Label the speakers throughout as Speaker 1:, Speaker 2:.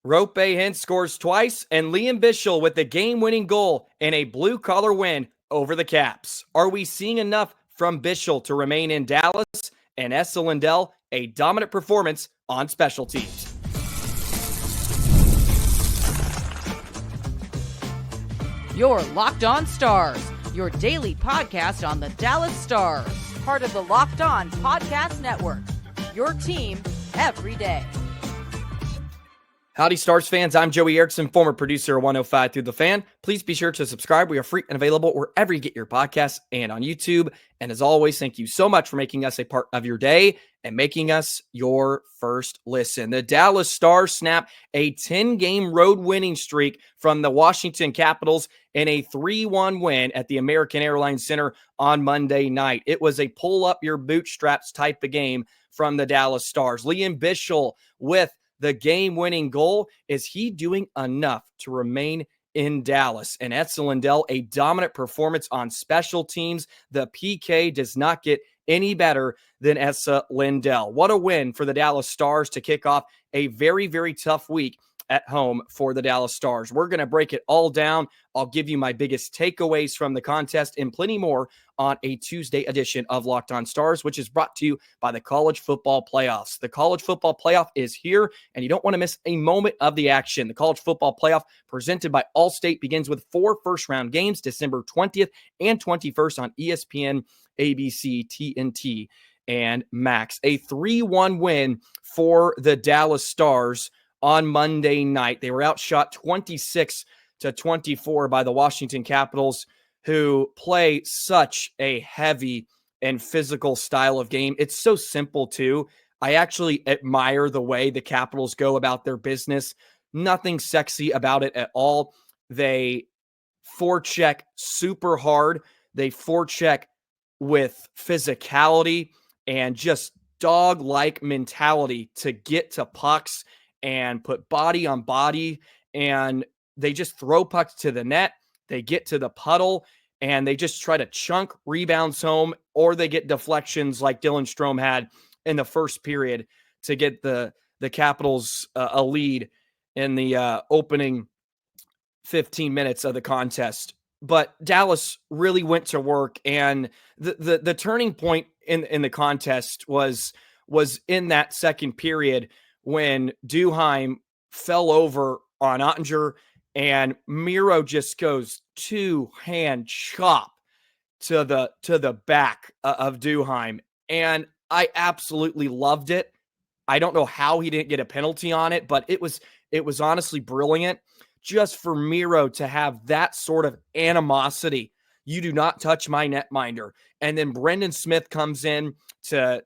Speaker 1: Roope Hintz scores twice, and Lian Bichsel with the game-winning goal in a blue-collar win over the Caps. Are we seeing enough from Bichsel to remain in Dallas? And Esa Lindell, a dominant performance on special teams.
Speaker 2: Your Locked On Stars, your daily podcast on the Dallas Stars. Part of the Locked On Podcast Network, your team every day.
Speaker 1: Howdy, Stars fans. I'm Joey Erickson, former producer of 105 Through the Fan. Please be sure to subscribe. We are free and available wherever you get your podcasts and on YouTube. And as always, thank you so much for making us a part of your day and making us your first listen. The Dallas Stars snap a 10-game road winning streak from the Washington Capitals in a 3-1 win at the American Airlines Center on Monday night. It was a pull-up-your-bootstraps type of game from the Dallas Stars. Lian Bichsel with the game-winning goal. Is he doing enough to remain in Dallas? And Esa Lindell, a dominant performance on special teams. The PK does not get any better than Esa Lindell. What a win for the Dallas Stars to kick off a very, very tough week at home for the Dallas Stars. We're going to break it all down. I'll give you my biggest takeaways from the contest and plenty more on a Tuesday edition of Locked On Stars, which is brought to you by the College Football Playoffs. The College Football Playoff is here, and you don't want to miss a moment of the action. The College Football Playoff, presented by Allstate, begins with 4 first-round games, December 20th and 21st on ESPN, ABC, TNT, and Max. A 3-1 win for the Dallas Stars on Monday night. They were outshot 26-24 by the Washington Capitals, who play such a heavy and physical style of game. It's so simple, too. I actually admire the way the Capitals go about their business. Nothing sexy about it at all. They forecheck super hard. They forecheck with physicality and just dog-like mentality to get to pucks and put body on body, and they just throw pucks to the net. They get to the puddle, and they just try to chunk rebounds home, or they get deflections like Dylan Strome had in the first period to get the Capitals a lead in the opening 15 minutes of the contest. But Dallas really went to work, and the turning point in the contest was in that second period when Duheim fell over on Ottinger, and Miro just goes two-hand chop to the back of Duheim. And I absolutely loved it. I don't know how he didn't get a penalty on it, but it was honestly brilliant just for Miro to have that sort of animosity. You do not touch my netminder. And then Brendan Smith comes in to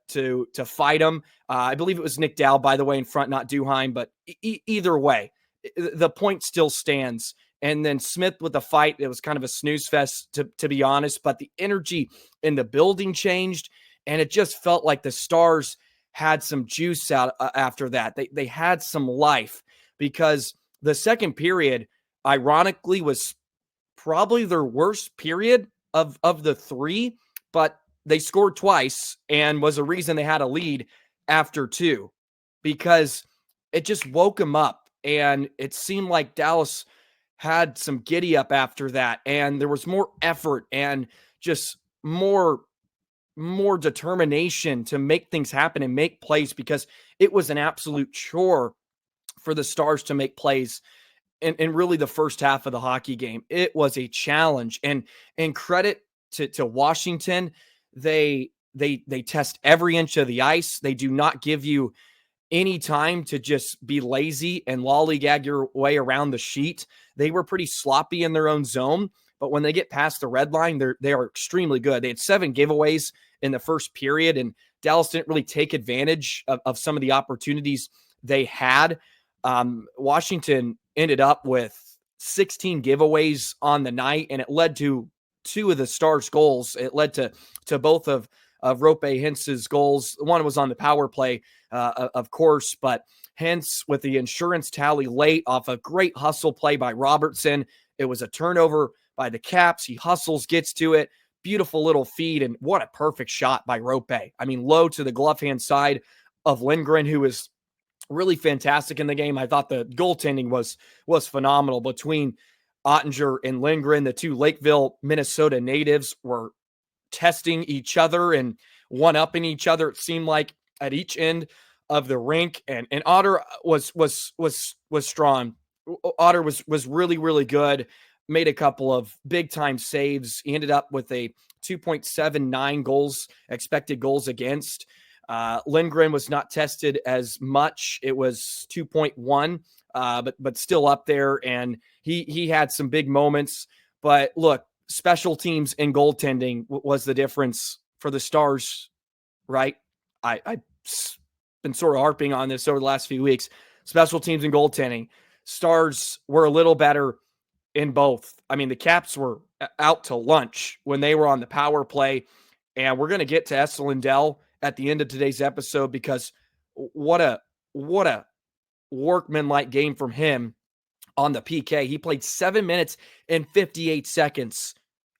Speaker 1: fight him. I believe it was Nick Dowd, by the way, in front, not Duheim, but either way, the point still stands. And then Smith with the fight, it was kind of a snooze fest, to be honest, but the energy in the building changed, and it just felt like the Stars had some juice out after that. They had some life, because the second period, ironically, was probably their worst period of the 3, but they scored twice and was a reason they had a lead after 2, because it just woke them up, and it seemed like Dallas had some giddy up after that, and there was more effort and just more determination to make things happen and make plays, because it was an absolute chore for the Stars to make plays in really the first half of the hockey game. It was a challenge, and credit to Washington. They test every inch of the ice. They do not give you any time to just be lazy and lollygag your way around the sheet. They were pretty sloppy in their own zone, but when they get past the red line, they are extremely good. They had 7 giveaways in the first period, and Dallas didn't really take advantage of some of the opportunities they had. Washington ended up with 16 giveaways on the night, and it led to 2 of the Stars' goals. It led to both of Roope Hintz's goals. One was on the power play, of course, but Hintz with the insurance tally late off a great hustle play by Robertson. It was a turnover by the Caps. He hustles, gets to it. Beautiful little feed, and what a perfect shot by Roope. I mean, low to the glove hand side of Lindgren, who is really fantastic in the game. I thought the goaltending was phenomenal between Ottinger and Lindgren. The two Lakeville, Minnesota natives were testing each other and one-upping each other, it seemed like, at each end of the rink. And Otter was strong. Otter was really, really good. Made a couple of big-time saves. He ended up with a 2.79 goals, expected goals against. Lindgren was not tested as much. It was 2.1, but still up there. And he had some big moments. But look, special teams and goaltending was the difference for the Stars, right? I've been sort of harping on this over the last few weeks. Special teams and goaltending. Stars were a little better in both. I mean, the Caps were out to lunch when they were on the power play. And we're going to get to Esa Lindell at the end of today's episode, because what a workman-like game from him on the PK. He played 7 minutes and 58 seconds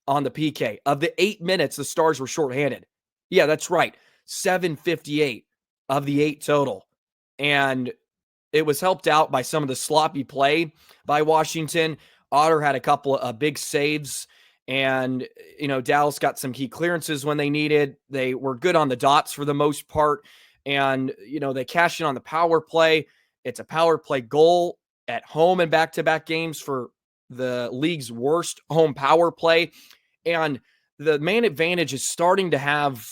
Speaker 1: on the PK. Of the 8 minutes, the Stars were shorthanded. Yeah, that's right. 7:58 of the 8 total. And it was helped out by some of the sloppy play by Washington. Otter had a couple of big saves, and, Dallas got some key clearances when they needed. They were good on the dots for the most part. And, they cashed in on the power play. It's a power play goal at home in back-to-back games for the league's worst home power play. And the man advantage is starting to have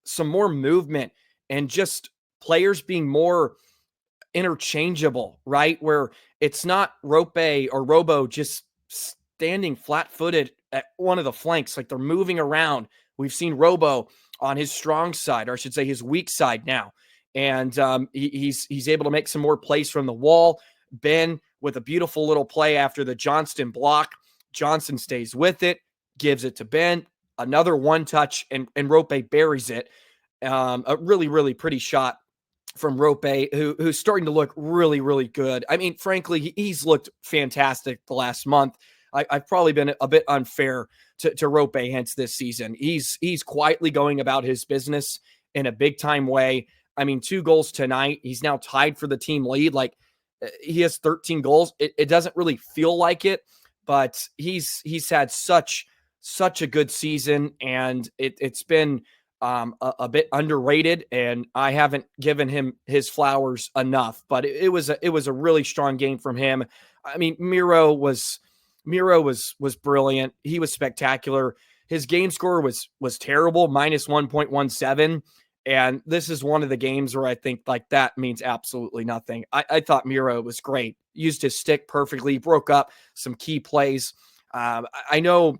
Speaker 1: some more movement and just players being more interchangeable, right? Where it's not Roope or Robo just standing flat-footed at one of the flanks. Like, they're moving around. We've seen Robo on his strong side, or I should say his weak side now. And he's able to make some more plays from the wall. Ben with a beautiful little play after the Johnston block. Johnson stays with it, gives it to Ben. Another one touch, and Roope buries it. A really, really pretty shot from Roope, who's starting to look really, really good. I mean, frankly, he's looked fantastic the last month. I've probably been a bit unfair to Roope Hintz this season. He's quietly going about his business in a big-time way. I mean, 2 goals tonight. He's now tied for the team lead. Like, he has 13 goals. It doesn't really feel like it, but he's had such a good season, and it's been a bit underrated, and I haven't given him his flowers enough. But it was a really strong game from him. I mean, Miro was brilliant. He was spectacular. His game score was terrible, minus 1.17. And this is one of the games where I think like that means absolutely nothing. I thought Miro was great. Used his stick perfectly, broke up some key plays. I know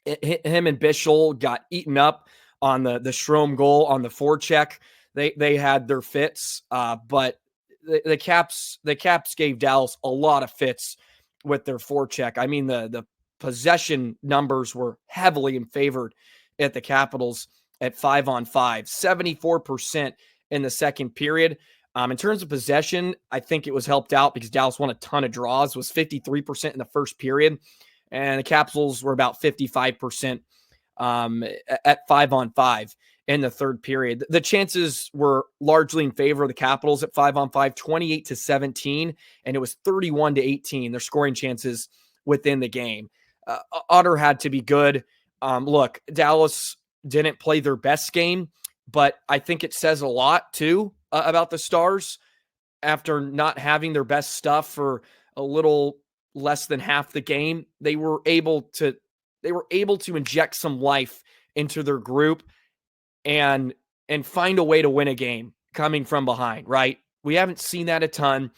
Speaker 1: him and Bichsel got eaten up on the Strome goal on the forecheck. They had their fits, but the Caps gave Dallas a lot of fits with their forecheck. I mean, the possession numbers were heavily in favor at the Capitals at 5-on-5, 74% in the second period. In terms of possession, I think it was helped out because Dallas won a ton of draws. It was 53% in the first period, and the Capitals were about 55% at 5-on-5 in the third period. The chances were largely in favor of the Capitals at 5-on-5, 28-17, and it was 31-18, their scoring chances within the game. Otter had to be good. Look, Dallas didn't play their best game, but I think it says a lot too about the Stars after not having their best stuff for a little less than half the game. They were able to inject some life into their group and find a way to win a game coming from behind, right? We haven't seen that a ton,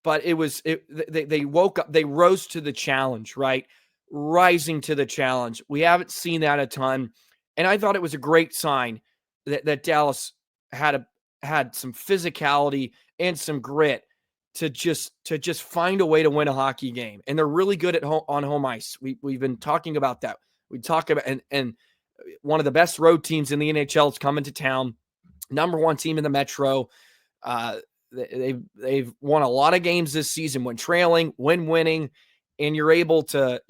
Speaker 1: but they woke up, they rose to the challenge, right? Rising to the challenge. We haven't seen that a ton. And I thought it was a great sign that Dallas had some physicality and some grit to just find a way to win a hockey game. And they're really good on home ice. We've been talking about that. We talk about and one of the best road teams in the NHL is coming to town. Number 1 team in the Metro. They've won a lot of games this season when trailing, when winning, and you're able to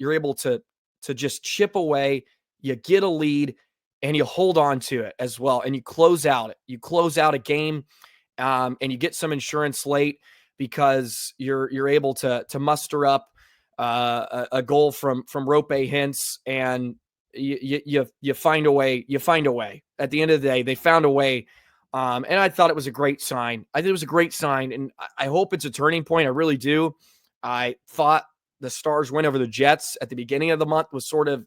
Speaker 1: just chip away. You get a lead and you hold on to it as well. And you close out a game. and you get some insurance late because you're able to muster up a goal from Roope Hintz, and you find a way. You find a way. At the end of the day, they found a way. And I thought it was a great sign. I think it was a great sign, and I hope it's a turning point. I really do. I thought the Stars win over the Jets at the beginning of the month was sort of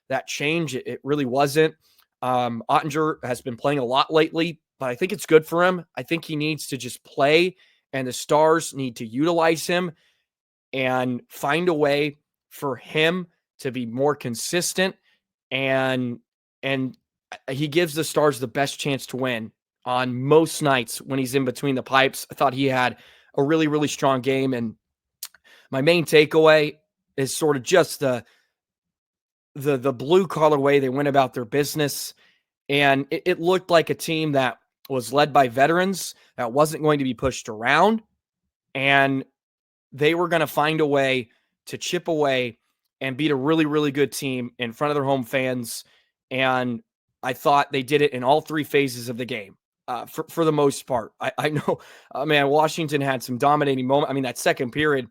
Speaker 1: that change. It really wasn't. Ottinger has been playing a lot lately, but I think it's good for him. I think he needs to just play, and the Stars need to utilize him and find a way for him to be more consistent. And he gives the Stars the best chance to win on most nights when he's in between the pipes. I thought he had a really, really strong game. And my main takeaway is sort of just the blue collar way they went about their business. And it looked like a team that was led by veterans, that wasn't going to be pushed around. And they were going to find a way to chip away and beat a really, really good team in front of their home fans. And I thought they did it in all three phases of the game. For the most part, I know, man, Washington had some dominating moments. I mean, that second period,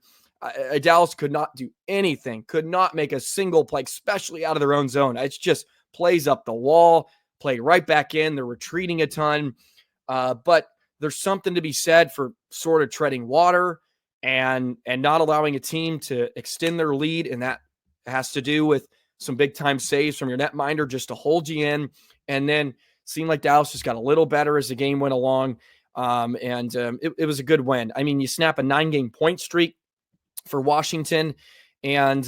Speaker 1: Dallas could not do anything, could not make a single play, especially out of their own zone. It's just plays up the wall, play right back in. They're retreating a ton. But there's something to be said for sort of treading water and not allowing a team to extend their lead. And that has to do with some big time saves from your netminder just to hold you in. And then seemed like Dallas just got a little better as the game went along. It was a good win. I mean, you snap a 9-game point streak for Washington, and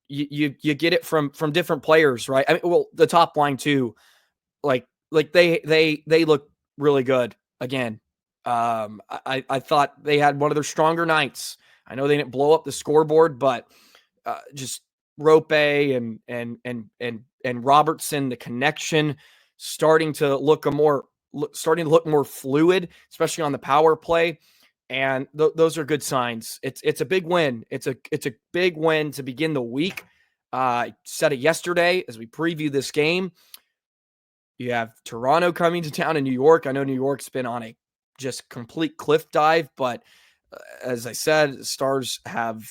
Speaker 1: you get it from different players, right? I mean, well, the top line too, like they look really good again. I thought they had one of their stronger nights. I know they didn't blow up the scoreboard, but just Roope and Robertson, the connection starting to look more fluid, especially on the power play. And those are good signs. It's a big win. It's a big win to begin the week. I said it yesterday as we preview this game. You have Toronto coming to town in New York. I know New York's been on a just complete cliff dive, but as I said, Stars have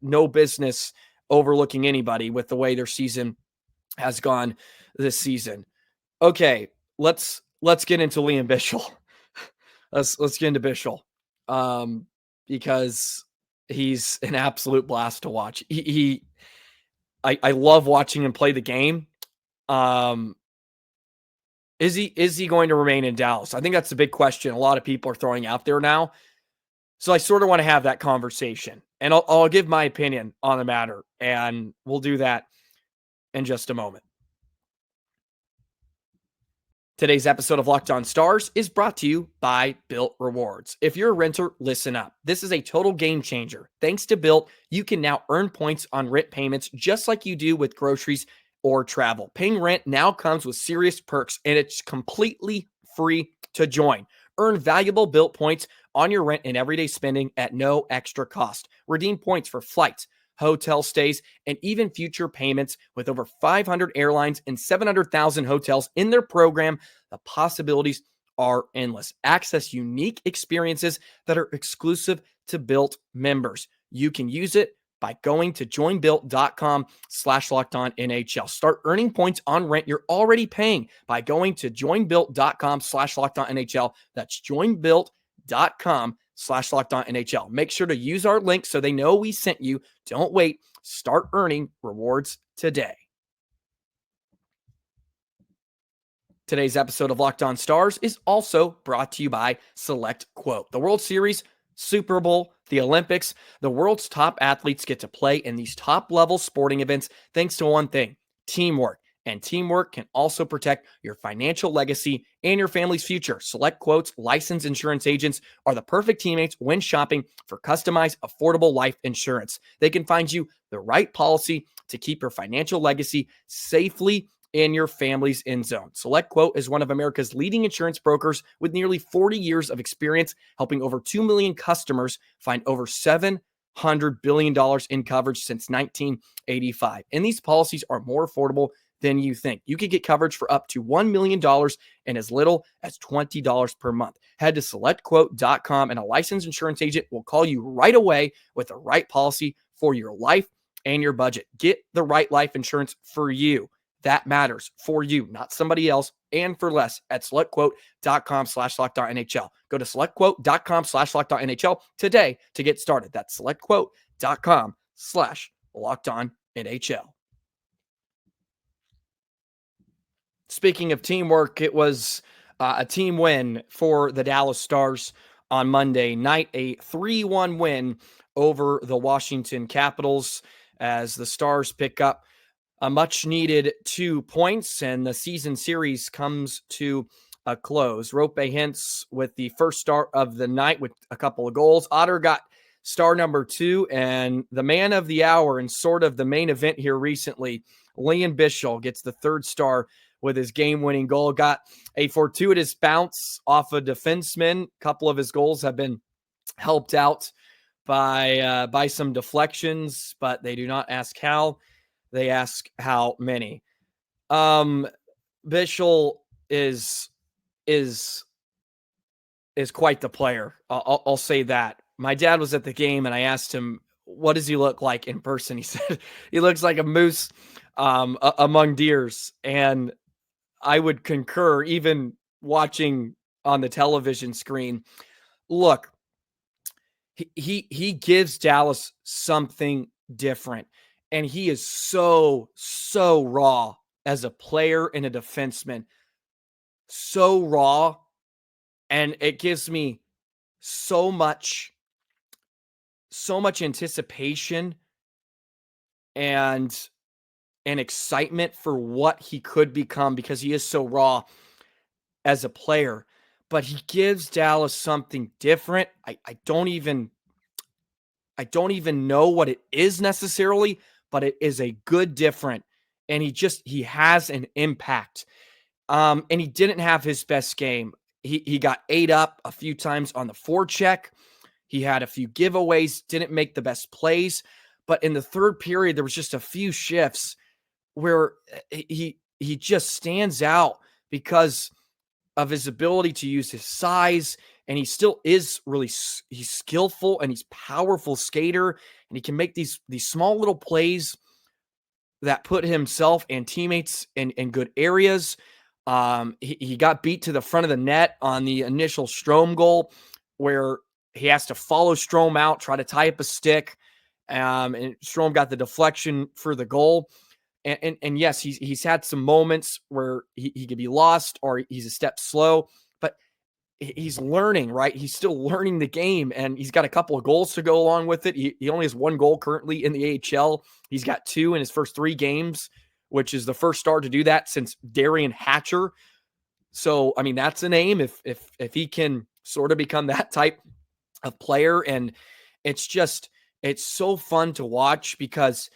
Speaker 1: no business overlooking anybody with the way their season has gone this season. Okay, let's get into Lian Bichsel. Let's get into Bichsel because he's an absolute blast to watch. I love watching him play the game. Is he going to remain in Dallas? I think that's the big question a lot of people are throwing out there now. So I sort of want to have that conversation, and I'll give my opinion on the matter, and we'll do that in just a moment. Today's episode of Locked On Stars is brought to you by Built Rewards. If you're a renter, listen up. This is a total game changer. Thanks to Built, you can now earn points on rent payments just like you do with groceries or travel. Paying rent now comes with serious perks, and it's completely free to join. Earn valuable Built points on your rent and everyday spending at no extra cost. Redeem points for flights, hotel stays, and even future payments. With over 500 airlines and 700,000 hotels in their program, the possibilities are endless. Access unique experiences that are exclusive to Built members. You can use it by going to joinbuilt.com/LockedOnNHL. Start earning points on rent you're already paying by going to joinbuilt.com/LockedOnNHL. That's joinbuilt.com/LockedOnNHL. Make sure to use our link so they know we sent you. Don't wait. Start earning rewards today. Today's episode of Locked On Stars is also brought to you by Select Quote. The World Series, Super Bowl, the Olympics, the world's top athletes get to play in these top-level sporting events thanks to one thing, teamwork. And teamwork can also protect your financial legacy and your family's future. Select Quote's licensed insurance agents are the perfect teammates when shopping for customized, affordable life insurance. They can find you the right policy to keep your financial legacy safely in your family's end zone. Select Quote is one of America's leading insurance brokers with nearly 40 years of experience, helping over 2 million customers find over $700 billion in coverage since 1985. And these policies are more affordable than you think. You could get coverage for up to $1 million in as little as $20 per month. Head to selectquote.com and a licensed insurance agent will call you right away with the right policy for your life and your budget. Get the right life insurance for you. That matters, for you, not somebody else, and for less at selectquote.com/LockedOnNHL. Go to selectquote.com/LockedOnNHL today to get started. That's selectquote.com/LockedOnNHL. Speaking of teamwork, it was a team win for the Dallas Stars on Monday night, a 3-1 win over the Washington Capitals as the Stars pick up a much-needed 2 points, and the season series comes to a close. Roope Hintz with the first star of the night with a couple of goals. Otter got star number 2, and the man of the hour and sort of the main event here recently, Lian Bichsel, gets the third star with his game-winning goal. Got a fortuitous bounce off a defenseman. A couple of his goals have been helped out by some deflections, but they do not ask how. They ask how many. Bichsel is quite the player. I'll say that. My dad was at the game, and I asked him, what does he look like in person? He said he looks like a moose among deers. And I would concur, even watching on the television screen. Look, he gives Dallas something different. And he is so raw as a player and a defenseman. So raw. And it gives me so much anticipation and excitement for what he could become because he is so raw as a player. But he gives Dallas something different. I don't even know what it is necessarily, but it is a good different. And he has an impact. And he didn't have his best game. He got ate up a few times on the forecheck. He had a few giveaways, didn't make the best plays. But in the third period, there was just a few shifts where he just stands out because of his ability to use his size. And he still is he's skillful and he's powerful skater. And he can make these small little plays that put himself and teammates in good areas. He got beat to the front of the net on the initial Strome goal where he has to follow Strome out, try to tie up a stick. And Strome got the deflection for the goal. And yes, he's had some moments where he could be lost or he's a step slow, but he's learning, right? He's still learning the game, and he's got a couple of goals to go along with it. He only has 1 goal currently in the AHL. He's got 2 in his first 3 games, which is the first star to do that since Darian Hatcher. So, I mean, that's a name if he can sort of become that type of player. And it's so fun to watch because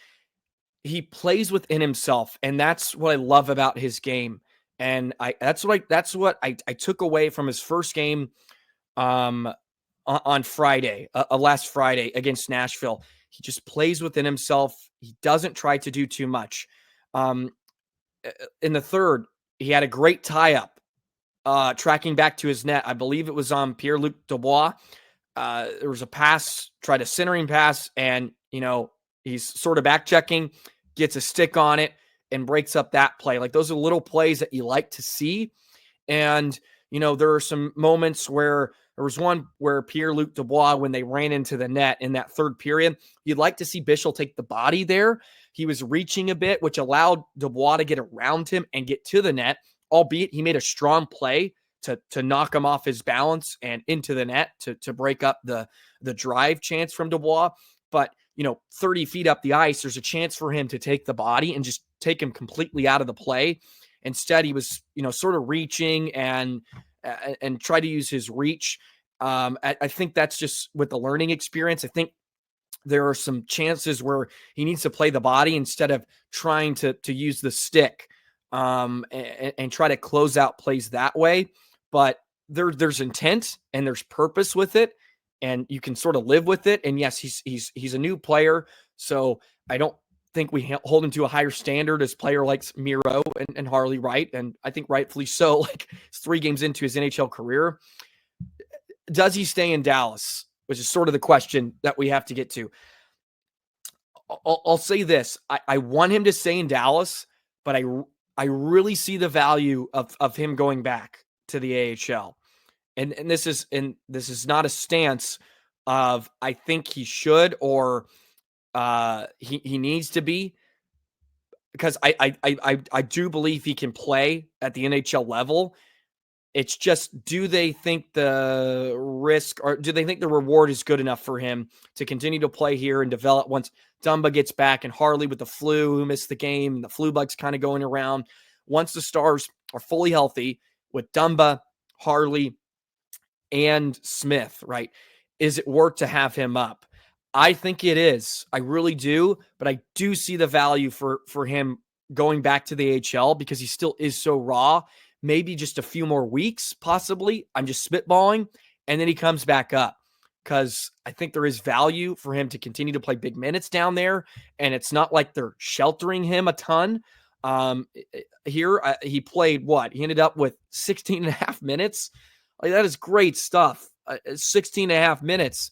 Speaker 1: he plays within himself, and that's what I love about his game. And that's what I took away from his first game on Friday, last Friday against Nashville. He just plays within himself. He doesn't try to do too much. In the third, he had a great tie-up, tracking back to his net. I believe it was on Pierre-Luc Dubois. There was a pass, tried a centering pass, and, he's sort of back-checking, gets a stick on it, and breaks up that play. Like, those are little plays that you like to see. And, there are some moments where there was one where Pierre-Luc Dubois, when they ran into the net in that third period, you'd like to see Bichsel take the body there. He was reaching a bit, which allowed Dubois to get around him and get to the net, albeit he made a strong play to knock him off his balance and into the net to break up the drive chance from Dubois. But, 30 feet up the ice, there's a chance for him to take the body and just take him completely out of the play. Instead, he was, sort of reaching and try to use his reach. I think that's just with the learning experience. I think there are some chances where he needs to play the body instead of trying to use the stick and try to close out plays that way. But there's intent and there's purpose with it, and you can sort of live with it. And yes, he's a new player, so I don't think we hold him to a higher standard as player like Miro and Harley, right? And I think rightfully so. Like, it's 3 games into his NHL career. Does he stay in Dallas? Which is sort of the question that we have to get to. I'll say this. I want him to stay in Dallas, but I really see the value of him going back to the AHL. And this is not a stance of I think he should or he needs to be, because I do believe he can play at the NHL level. It's just, do they think the risk or do they think the reward is good enough for him to continue to play here and develop once Dumba gets back and Harley with the flu, who missed the game, the flu bug's kind of going around. Once the Stars are fully healthy with Dumba, Harley, and Smith, right? Is it worth to have him up? I think it is. I really do, but I do see the value for him going back to the AHL because he still is so raw. Maybe just a few more weeks, possibly. I'm just spitballing. And then he comes back up because I think there is value for him to continue to play big minutes down there. And it's not like they're sheltering him a ton. Here, he played what? He ended up with 16 and a half minutes. Like, that is great stuff. 16 and a half minutes.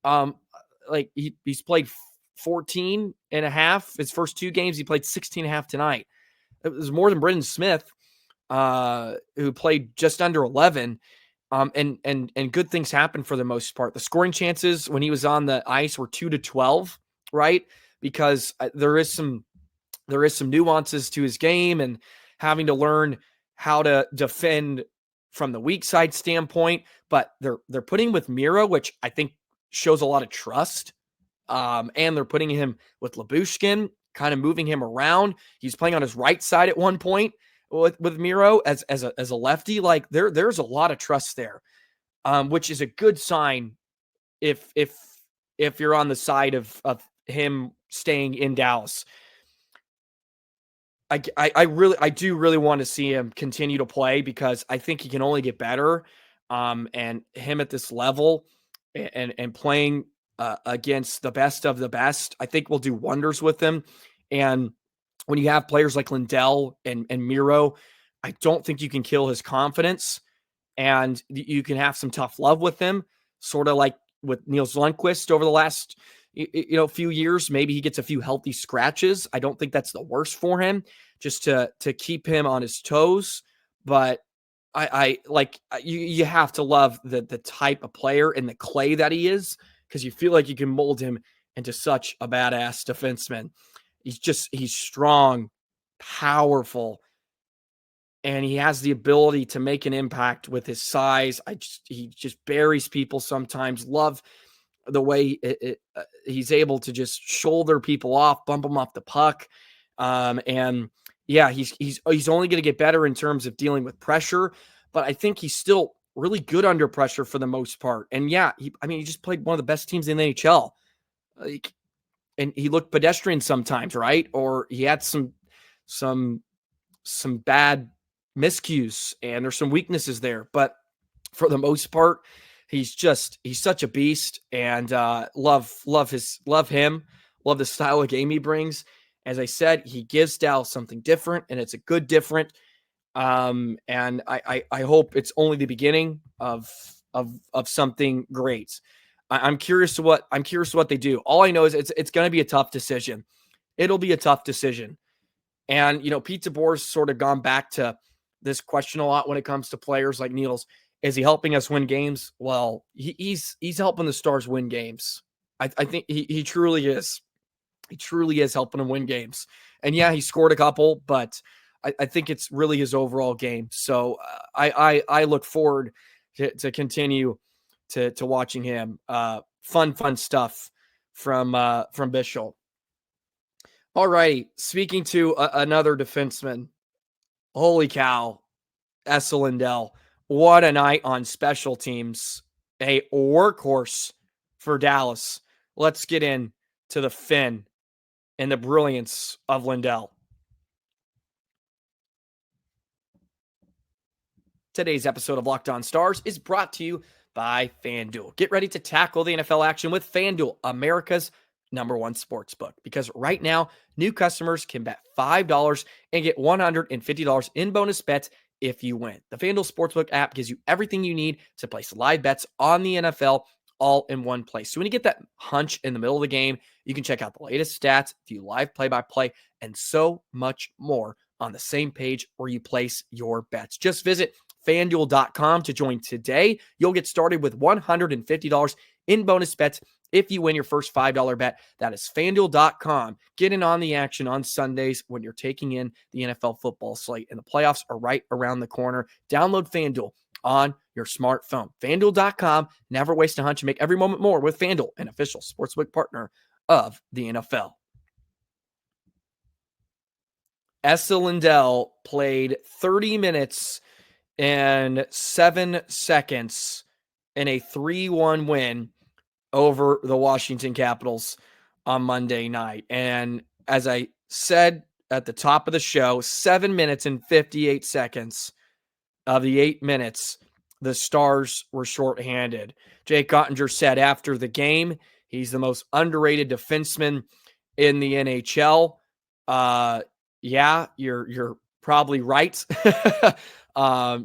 Speaker 1: Like, he's played 14 and a half. His first 2 games, he played 16 and a half tonight. It was more than Brendan Smith, who played just under 11. And good things happened for the most part. The scoring chances when he was on the ice were 2-12, right? Because there is some nuances to his game and having to learn how to defend from the weak side standpoint. But they're putting with Miro, which I think shows a lot of trust. And they're putting him with Lyubushkin, kind of moving him around. He's playing on his right side at one point with Miro as a lefty. Like, there's a lot of trust there, which is a good sign if you're on the side of him staying in Dallas. I do really want to see him continue to play because I think he can only get better. And him at this level and playing against the best of the best, I think will do wonders with him. And when you have players like Lindell and Miro, I don't think you can kill his confidence, and you can have some tough love with him, sort of like with Niels Lundqvist over the last few years. Maybe he gets a few healthy scratches. I don't think that's the worst for him, just to keep him on his toes. But you have to love the type of player and the clay that he is, because you feel like you can mold him into such a badass defenseman. He's strong, powerful, and he has the ability to make an impact with his size. He just buries people sometimes. Love the way he's able to just shoulder people off, bump them off the puck. And yeah, he's only going to get better in terms of dealing with pressure, but I think he's still really good under pressure for the most part. And yeah, he just played one of the best teams in the NHL. And he looked pedestrian sometimes, right? Or he had some bad miscues, and there's some weaknesses there. But for the most part, he's such a beast, and love him, love the style of game he brings. As I said, he gives Dallas something different, and it's a good different. And I hope it's only the beginning of something great. I'm curious to what they do. All I know is it's going to be a tough decision. It'll be a tough decision. And, Pete DeBoer's sort of gone back to this question a lot when it comes to players like Niels. Is he helping us win games? Well, he's helping the Stars win games. I think he truly is. He truly is helping them win games. And yeah, he scored a couple, but I think it's really his overall game. So I look forward to continue to watching him. Fun stuff from Bichsel. All right, speaking to another defenseman. Holy cow, Esa Lindell. What a night on special teams. A workhorse for Dallas. Let's get in to the Finn and the brilliance of Lindell. Today's episode of Locked On Stars is brought to you by FanDuel. Get ready to tackle the NFL action with FanDuel, America's #1 sportsbook, because right now new customers can bet $5 and get $150 in bonus bets if you win. The FanDuel Sportsbook app gives you everything you need to place live bets on the NFL all in one place. So when you get that hunch in the middle of the game, you can check out the latest stats, view live play-by-play, and so much more on the same page where you place your bets. Just visit FanDuel.com to join today. You'll get started with $150 in bonus bets if you win your first $5 bet. That is FanDuel.com. Get in on the action on Sundays when you're taking in the NFL football slate, and the playoffs are right around the corner. Download FanDuel on your smartphone. FanDuel.com. Never waste a hunch and make every moment more with FanDuel, an official sportsbook partner of the NFL. Esa Lindell played 30 minutes and 7 seconds in a 3-1 win over the Washington Capitals on Monday night. And as I said at the top of the show, 7 minutes and 58 seconds of the 8 minutes, the Stars were shorthanded. Jake Ottinger said after the game, he's the most underrated defenseman in the NHL. Yeah, you're probably right.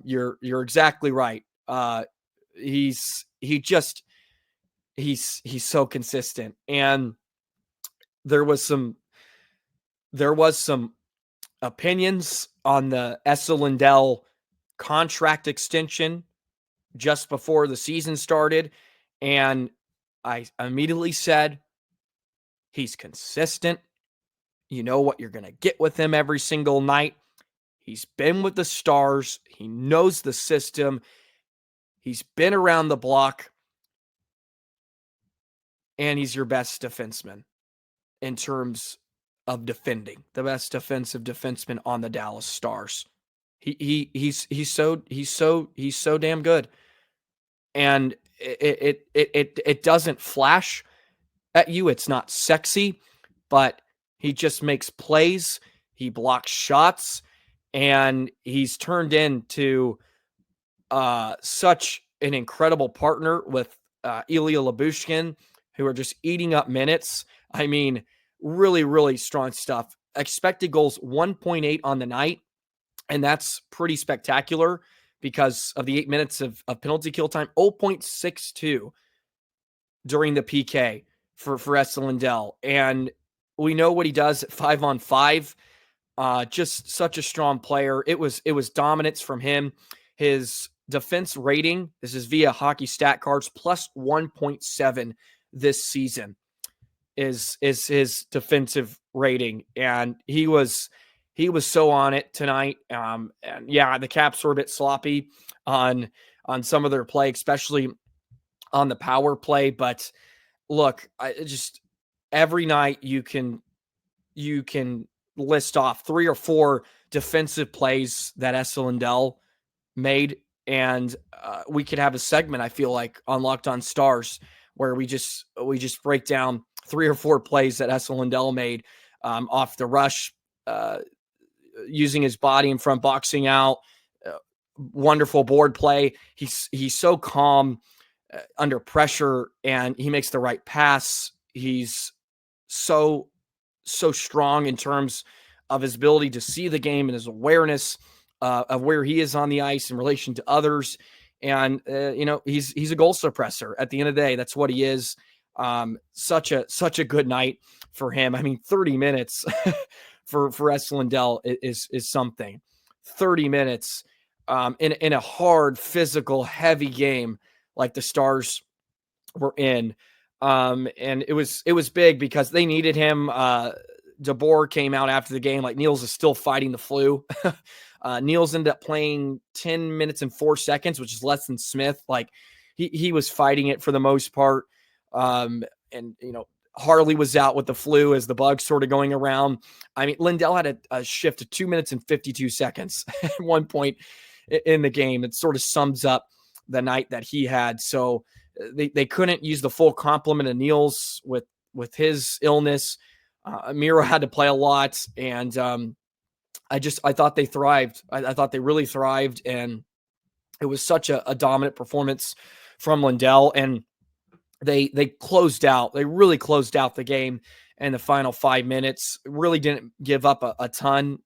Speaker 1: You're exactly right. He's so consistent. And there was some opinions on the Esa Lindell contract extension just before the season started, and I immediately said, he's consistent. You know what you're going to get with him every single night. He's been with the Stars. He knows the system. He's been around the block. And he's your best defenseman in terms of defending. The best defensive defenseman on the Dallas Stars. He's so damn good. And it doesn't flash at you. It's not sexy, but he just makes plays. He blocks shots, and he's turned into such an incredible partner with Ilya Lyubushkin, who are just eating up minutes. I mean, really, really strong stuff. Expected goals 1.8 on the night, and that's pretty spectacular because of the 8 minutes of penalty kill time. 0.62 during the PK for Esa Lindell. And we know what he does at 5-on-5. Just such a strong player. It was dominance from him. His defense rating, this is via Hockey Stat Cards, plus 1.7 this season is his defensive rating. And he was so on it tonight. And yeah, the Caps were a bit sloppy on some of their play, especially on the power play. But look, every night you can list off 3 or 4 defensive plays that Esa Lindell made, and we could have a segment, I feel like, on Locked On Stars where we just break down 3 or 4 plays that Esa Lindell made off the rush, using his body in front, boxing out, wonderful board play. He's so calm under pressure, and he makes the right pass. He's so strong in terms of his ability to see the game and his awareness of where he is on the ice in relation to others. And, he's a goal suppressor at the end of the day. That's what he is. Such a good night for him. I mean, 30 minutes for Esa Lindell is something. 30 minutes in a hard, physical, heavy game like the Stars were in. And it was big because they needed him. DeBoer came out after the game like Niels is still fighting the flu. Niels ended up playing 10 minutes and 4 seconds, which is less than Smith. Like he was fighting it for the most part. And Harley was out with the flu as the bug sort of going around. I mean, Lindell had a shift of 2 minutes and 52 seconds at one point in the game. It sort of sums up the night that he had. So they couldn't use the full complement of Niels with his illness. Miro had to play a lot, and I thought they thrived. I thought they really thrived, and it was such a dominant performance from Lindell. And they closed out. They really closed out the game in the final 5 minutes. Really didn't give up a ton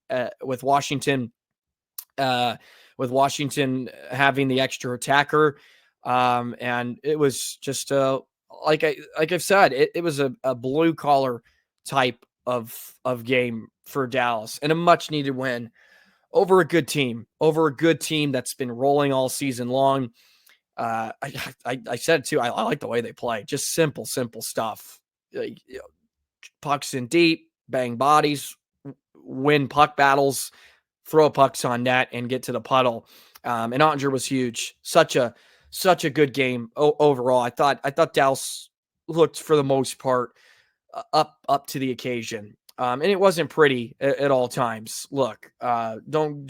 Speaker 1: with Washington. With Washington having the extra attacker, and it was just like I've said, it was a blue collar type of game for Dallas, and a much needed win over a good team that's been rolling all season long. I said it too. I like the way they play. Just simple stuff. Pucks in deep, bang bodies, win puck battles, throw pucks on net, and get to the puddle. And Ottinger was huge. Such a good game overall. I thought Dallas looked for the most part up to the occasion. And it wasn't pretty at all times. Look, don't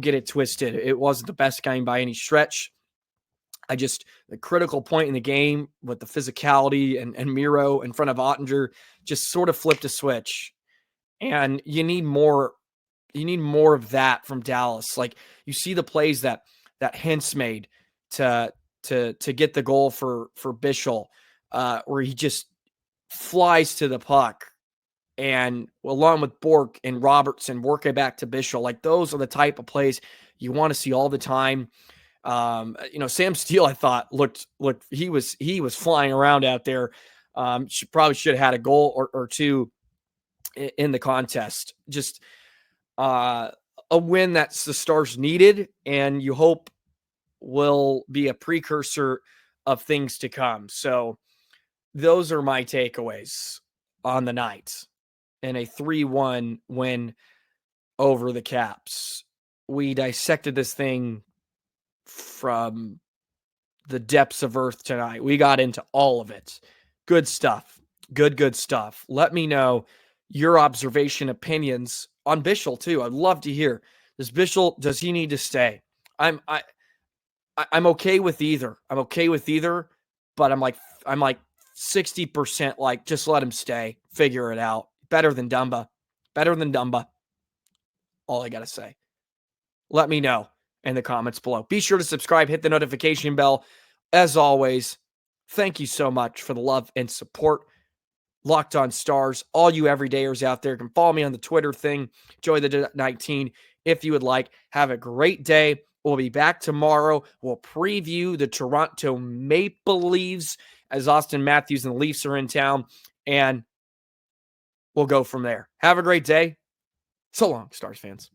Speaker 1: get it twisted. It wasn't the best game by any stretch. The critical point in the game with the physicality and Miro in front of Ottinger just sort of flipped a switch. And you need more of that from Dallas. Like, you see the plays that Hintz made to get the goal for Bichsel, where he just flies to the puck, and along with Bork and Robertson, work it back to Bichsel. Like, those are the type of plays you want to see all the time. Sam Steele, I thought looked he was flying around out there. Probably should have had a goal or two in the contest. Just a win that the Stars needed, and you hope will be a precursor of things to come. So those are my takeaways on the night, and a 3-1 win over the Caps. We dissected this thing from the depths of earth tonight. We got into all of it. Good stuff. Good stuff. Let me know your observation, opinions on Bichsel too. I'd love to hear. Does he need to stay? I'm okay with either. But I'm like 60% like, just let him stay. Figure it out. Better than Dumba. All I gotta say. Let me know in the comments below. Be sure to subscribe, hit the notification bell. As always, thank you so much for the love and support. Locked On Stars, all you everydayers out there can follow me on the Twitter thing, Joy the 19, if you would like. Have a great day. We'll be back tomorrow. We'll preview the Toronto Maple Leafs as Austin Matthews and the Leafs are in town, and we'll go from there. Have a great day. So long, Stars fans.